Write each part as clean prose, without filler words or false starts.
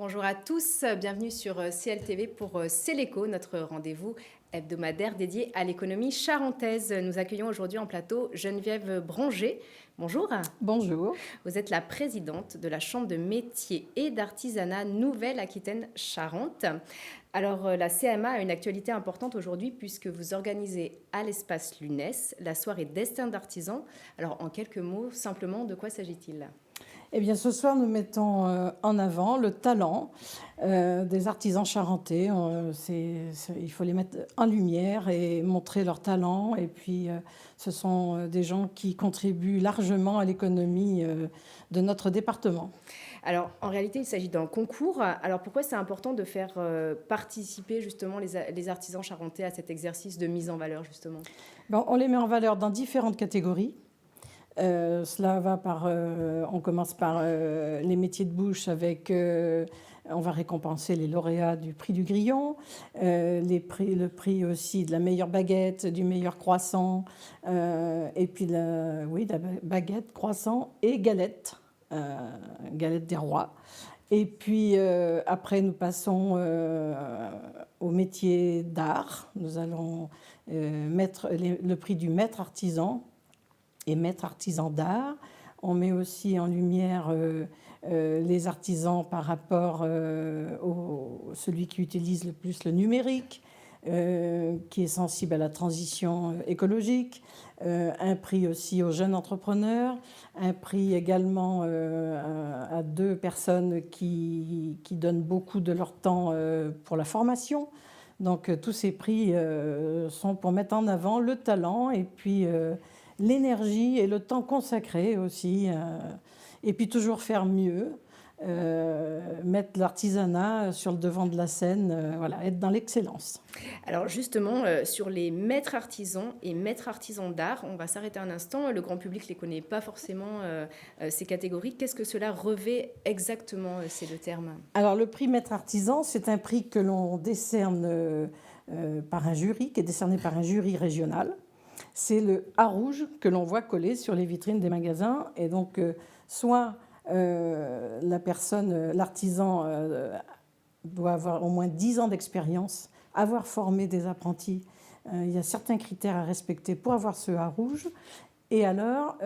Bonjour à tous, bienvenue sur CLTV pour C'est l'écho, notre rendez-vous hebdomadaire dédié à l'économie charentaise. Nous accueillons aujourd'hui en plateau Geneviève Branger. Bonjour. Bonjour. Vous êtes la présidente de la Chambre de métiers et d'artisanat Nouvelle-Aquitaine-Charente. Alors, la CMA a une actualité importante aujourd'hui puisque vous organisez à l'espace Lunès la soirée Destin d'artisans. Alors, en quelques mots, simplement, de quoi s'agit-il ? Eh bien, ce soir, nous mettons en avant le talent des artisans charentais. Il faut les mettre en lumière et montrer leur talent. Et puis, ce sont des gens qui contribuent largement à l'économie de notre département. Alors, en réalité, il s'agit d'un concours. Alors, pourquoi c'est important de faire participer justement les artisans charentais à cet exercice de mise en valeur, justement ? Bon, on les met en valeur dans différentes catégories. Cela va on commence par les métiers de bouche avec, on va récompenser les lauréats du prix du Grillon, le prix aussi de la meilleure baguette, du meilleur croissant, et puis la baguette, croissant et galette, galette des rois. Et puis après, nous passons au métier d'art. Nous allons mettre le prix du maître artisan et maître artisan d'art. On met aussi en lumière les artisans par rapport celui qui utilise le plus le numérique, qui est sensible à la transition écologique, un prix aussi aux jeunes entrepreneurs, un prix également à deux personnes qui donnent beaucoup de leur temps pour la formation. Donc tous ces prix sont pour mettre en avant le talent et puis l'énergie et le temps consacré aussi, et puis toujours faire mieux, mettre l'artisanat sur le devant de la scène, voilà, être dans l'excellence. Alors justement, sur les maîtres artisans et maîtres artisans d'art, on va s'arrêter un instant. Le grand public ne les connaît pas forcément, ces catégories. Qu'est-ce que cela revêt exactement, ces deux termes ? Alors le prix maître artisan, c'est un prix que l'on décerne par un jury, qui est décerné par un jury régional. C'est le A rouge que l'on voit collé sur les vitrines des magasins. Et donc, soit la personne, l'artisan, doit avoir au moins 10 ans d'expérience, avoir formé des apprentis. Il y a certains critères à respecter pour avoir ce A rouge. Et alors,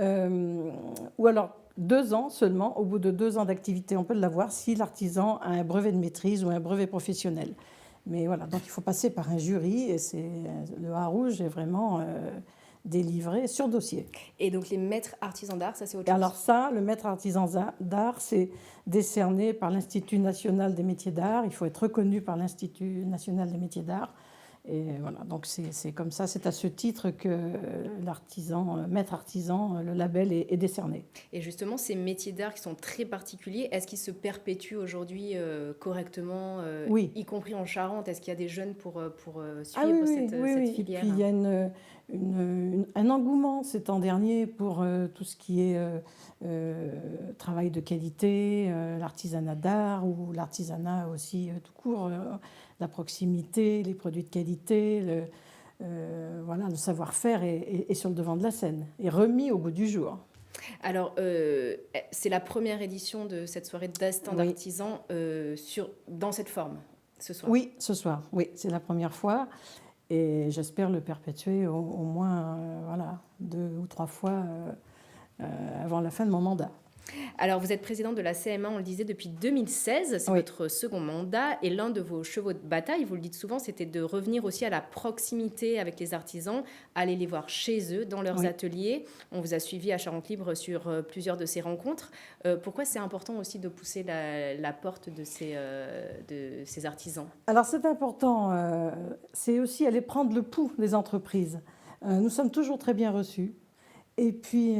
ou alors 2 ans seulement, au bout de 2 ans d'activité, on peut l'avoir si l'artisan a un brevet de maîtrise ou un brevet professionnel. Mais voilà, donc il faut passer par un jury et le A rouge est vraiment délivré sur dossier. Et donc les maîtres artisans d'art, ça c'est autre Et chose. alors ça, le maître artisan d'art, c'est décerné par l'Institut national des métiers d'art. Il faut être reconnu par l'Institut national des métiers d'art. Et voilà, donc c'est comme ça, c'est à ce titre que l'artisan, maître artisan, le label est décerné. Et justement, ces métiers d'art qui sont très particuliers, est-ce qu'ils se perpétuent aujourd'hui correctement, Oui. y compris en Charente ? Est-ce qu'il y a des jeunes pour Ah suivre oui, cette oui. Et filière ? puis il y a un engouement ces temps derniers pour tout ce qui est travail de qualité, l'artisanat d'art ou l'artisanat aussi tout court, la proximité, les produits de qualité, voilà, le savoir-faire est sur le devant de la scène, est remis au goût du jour. Alors, c'est la première édition de cette soirée Destin Oui. d'artisans dans cette forme, ce soir. Oui, ce soir, oui, c'est la première fois. Et j'espère le perpétuer au moins voilà, 2 ou 3 fois avant la fin de mon mandat. Alors, vous êtes présidente de la CMA, on le disait, depuis 2016. C'est Oui. votre second mandat. Et l'un de vos chevaux de bataille, vous le dites souvent, c'était de revenir aussi à la proximité avec les artisans, aller les voir chez eux, dans leurs Oui. ateliers. On vous a suivi à Charente Libre sur plusieurs de ces rencontres. Pourquoi c'est important aussi de pousser la porte de ces artisans ? Alors c'est important, c'est aussi aller prendre le pouls des entreprises. Nous sommes toujours très bien reçus. Et puis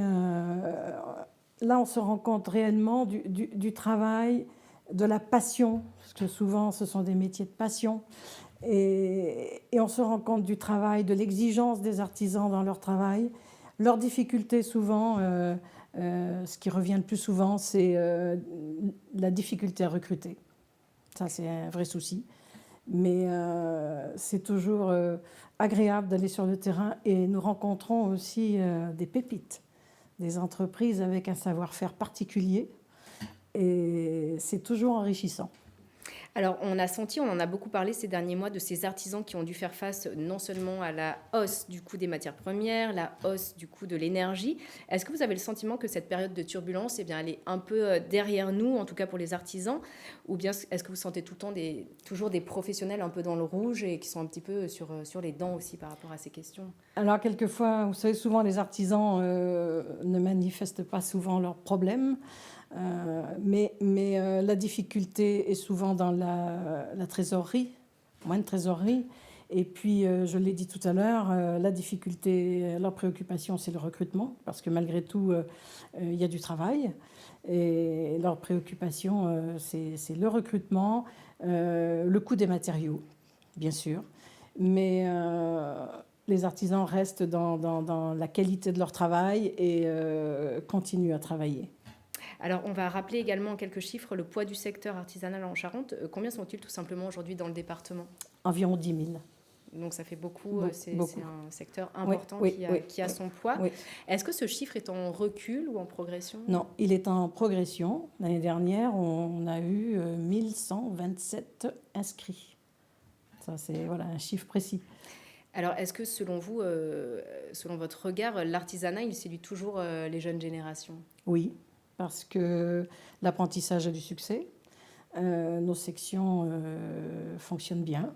là, on se rend compte réellement du travail, de la passion, parce que souvent ce sont des métiers de passion. Et on se rend compte du travail, de l'exigence des artisans dans leur travail. Leurs difficultés souvent, ce qui revient le plus souvent, c'est la difficulté à recruter. Ça, c'est un vrai souci. Mais c'est toujours agréable d'aller sur le terrain et nous rencontrons aussi des pépites, des entreprises avec un savoir-faire particulier et c'est toujours enrichissant. Alors, on a senti, on en a beaucoup parlé ces derniers mois, de ces artisans qui ont dû faire face non seulement à la hausse du coût des matières premières, la hausse du coût de l'énergie. Est-ce que vous avez le sentiment que cette période de turbulence, eh bien, elle est un peu derrière nous, en tout cas pour les artisans, ou bien est-ce que vous sentez tout le temps toujours des professionnels un peu dans le rouge et qui sont un petit peu sur les dents aussi par rapport à ces questions? Alors, quelquefois, vous savez, souvent les artisans ne manifestent pas souvent leurs problèmes, mais la difficulté est souvent dans la trésorerie, moins de trésorerie. Et puis, je l'ai dit tout à l'heure, la difficulté, leur préoccupation, c'est le recrutement, parce que malgré tout, il y a du travail. Et leur préoccupation, c'est le recrutement, le coût des matériaux, bien sûr. Mais les artisans restent dans la qualité de leur travail et continuent à travailler. Alors, on va rappeler également en quelques chiffres le poids du secteur artisanal en Charente. Combien sont-ils tout simplement aujourd'hui dans le département? Environ 10 000. Donc ça fait beaucoup, c'est beaucoup. un secteur important Oui, qui a son poids. Oui. Est-ce que ce chiffre est en recul ou en progression? Non, il est en progression. L'année dernière, on a eu 1127 inscrits. Ça, c'est voilà, un chiffre précis. Alors, est-ce que selon vous, selon votre regard, l'artisanat, il séduit toujours les jeunes générations? Oui, parce que l'apprentissage a du succès. Nos sections fonctionnent bien.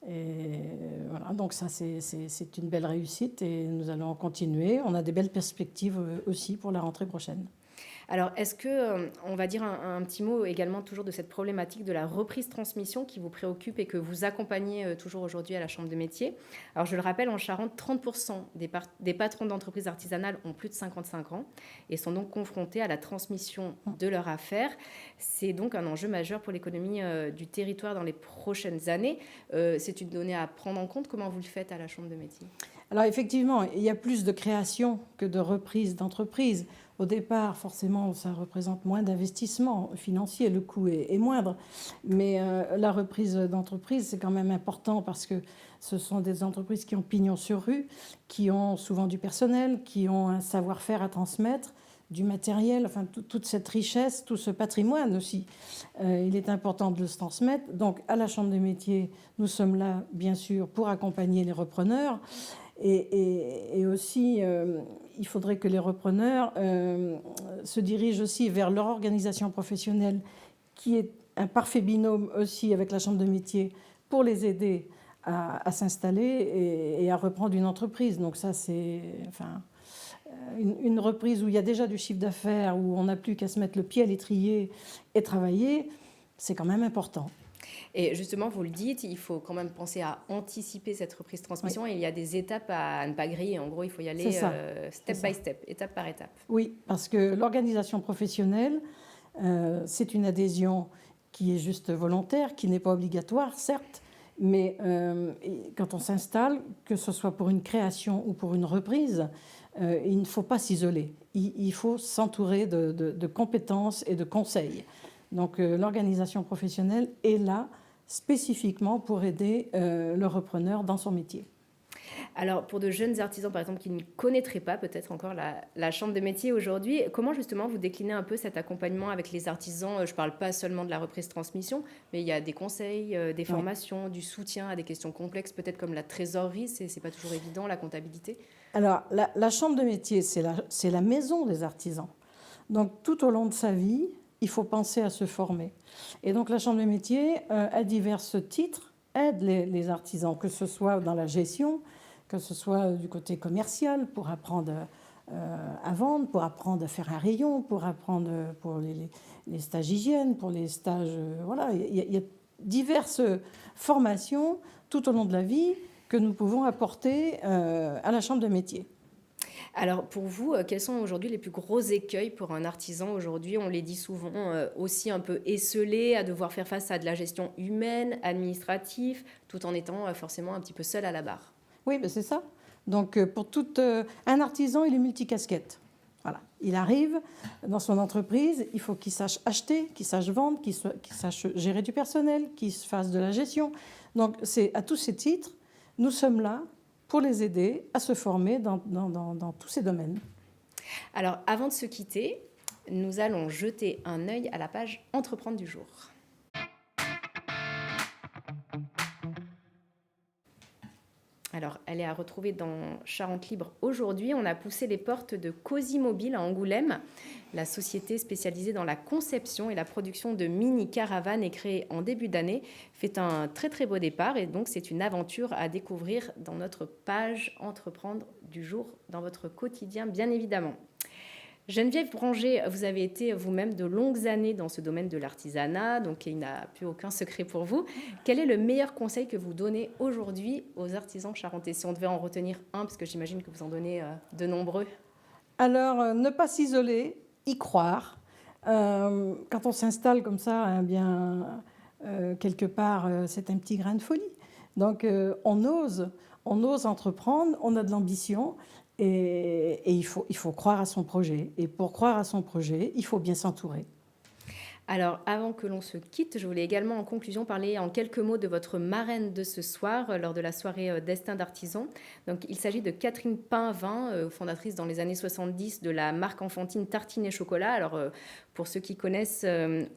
Et voilà, donc ça, c'est une belle réussite et nous allons continuer. On a des belles perspectives aussi pour la rentrée prochaine. Alors, est-ce que, on va dire un petit mot également toujours de cette problématique de la reprise-transmission qui vous préoccupe et que vous accompagnez toujours aujourd'hui à la Chambre de métier? Alors, je le rappelle, en Charente, 30% des patrons d'entreprises artisanales ont plus de 55 ans et sont donc confrontés à la transmission de leur affaire. C'est donc un enjeu majeur pour l'économie du territoire dans les prochaines années. C'est une donnée à prendre en compte. Comment vous le faites à la Chambre de métier? Alors effectivement, il y a plus de création que de reprise d'entreprise. Au départ, forcément, ça représente moins d'investissement financier, le coût est moindre. Mais la reprise d'entreprise, c'est quand même important parce que ce sont des entreprises qui ont pignon sur rue, qui ont souvent du personnel, qui ont un savoir-faire à transmettre, du matériel, enfin toute cette richesse, tout ce patrimoine aussi. Il est important de le transmettre. Donc à la Chambre des métiers, nous sommes là, bien sûr, pour accompagner les repreneurs. Et aussi, il faudrait que les repreneurs se dirigent aussi vers leur organisation professionnelle, qui est un parfait binôme aussi avec la Chambre de métier, pour les aider à s'installer et à reprendre une entreprise. Donc ça, c'est une reprise où il y a déjà du chiffre d'affaires, où on n'a plus qu'à se mettre le pied à l'étrier et travailler, c'est quand même important. Et justement, vous le dites, il faut quand même penser à anticiper cette reprise-transmission. Oui. Et il y a des étapes à ne pas griller. En gros, il faut y aller step by step, étape par étape. Oui, parce que l'organisation professionnelle, c'est une adhésion qui est juste volontaire, qui n'est pas obligatoire, certes, mais quand on s'installe, que ce soit pour une création ou pour une reprise, il ne faut pas s'isoler. Il faut s'entourer de compétences et de conseils. Donc l'organisation professionnelle est là spécifiquement pour aider le repreneur dans son métier. Alors pour de jeunes artisans par exemple qui ne connaîtraient pas peut-être encore la Chambre des métiers aujourd'hui, comment justement vous déclinez un peu cet accompagnement avec les artisans? Je ne parle pas seulement de la reprise-transmission, mais il y a des conseils, des formations, du soutien à des questions complexes peut-être comme la trésorerie, c'est pas toujours évident, la comptabilité. Alors la Chambre de métiers, c'est la maison des artisans. Donc tout au long de sa vie, il faut penser à se former. Et donc la Chambre des métiers, à divers titres, aide les artisans, que ce soit dans la gestion, que ce soit du côté commercial, pour apprendre à vendre, pour apprendre à faire un rayon, pour apprendre pour les stages hygiène, pour les stages... voilà, il y a diverses formations tout au long de la vie que nous pouvons apporter à la Chambre de métiers. Alors pour vous, quels sont aujourd'hui les plus gros écueils pour un artisan aujourd'hui? On les dit souvent aussi un peu esselé, à devoir faire face à de la gestion humaine, administrative, tout en étant forcément un petit peu seul à la barre. Oui, ben c'est ça. Donc pour un artisan, il est multicasquette. Voilà. Il arrive dans son entreprise, il faut qu'il sache acheter, qu'il sache vendre, qu'il sache gérer du personnel, qu'il fasse de la gestion. Donc c'est à tous ces titres, nous sommes là pour les aider à se former dans tous ces domaines. Alors, avant de se quitter, nous allons jeter un œil à la page Entreprendre du jour. Alors, elle est à retrouver dans Charente Libre aujourd'hui. On a poussé les portes de Cosy Mobile à Angoulême. La société spécialisée dans la conception et la production de mini-caravanes et créée en début d'année fait un très très beau départ. Et donc, c'est une aventure à découvrir dans notre page Entreprendre du jour dans votre quotidien, bien évidemment. Geneviève Branger, vous avez été vous-même de longues années dans ce domaine de l'artisanat, donc il n'a plus aucun secret pour vous. Quel est le meilleur conseil que vous donnez aujourd'hui aux artisans charentais? Si on devait en retenir un, parce que j'imagine que vous en donnez de nombreux. Alors, ne pas s'isoler, y croire. Quand on s'installe comme ça, hein, bien, quelque part, c'est un petit grain de folie. Donc, on ose entreprendre, on a de l'ambition et il faut croire à son projet. Et pour croire à son projet, il faut bien s'entourer. Alors, avant que l'on se quitte, je voulais également en conclusion parler en quelques mots de votre marraine de ce soir lors de la soirée Destin d'artisan. Donc, il s'agit de Catherine Painvin, fondatrice dans les années 70 de la marque enfantine Tartine et Chocolat. Alors, pour ceux qui connaissent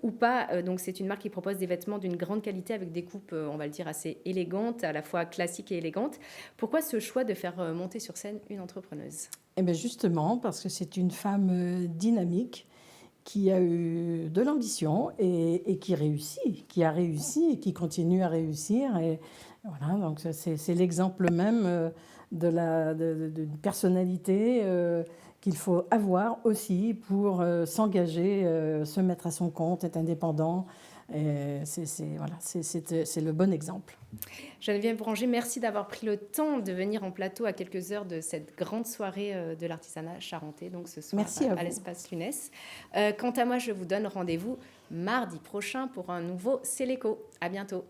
ou pas, donc c'est une marque qui propose des vêtements d'une grande qualité avec des coupes, on va le dire, assez élégantes, à la fois classiques et élégantes. Pourquoi ce choix de faire monter sur scène une entrepreneuse? Eh bien justement, parce que c'est une femme dynamique qui a eu de l'ambition et qui a réussi et qui continue à réussir. Et voilà, donc c'est l'exemple même d'une personnalité qu'il faut avoir aussi pour s'engager, se mettre à son compte, être indépendant. Voilà, c'est le bon exemple. Geneviève Branger, merci d'avoir pris le temps de venir en plateau à quelques heures de cette grande soirée de l'artisanat charentais, donc ce soir à l'espace Lunès. Quant à moi, je vous donne rendez-vous mardi prochain pour un nouveau C'est l'écho. À bientôt.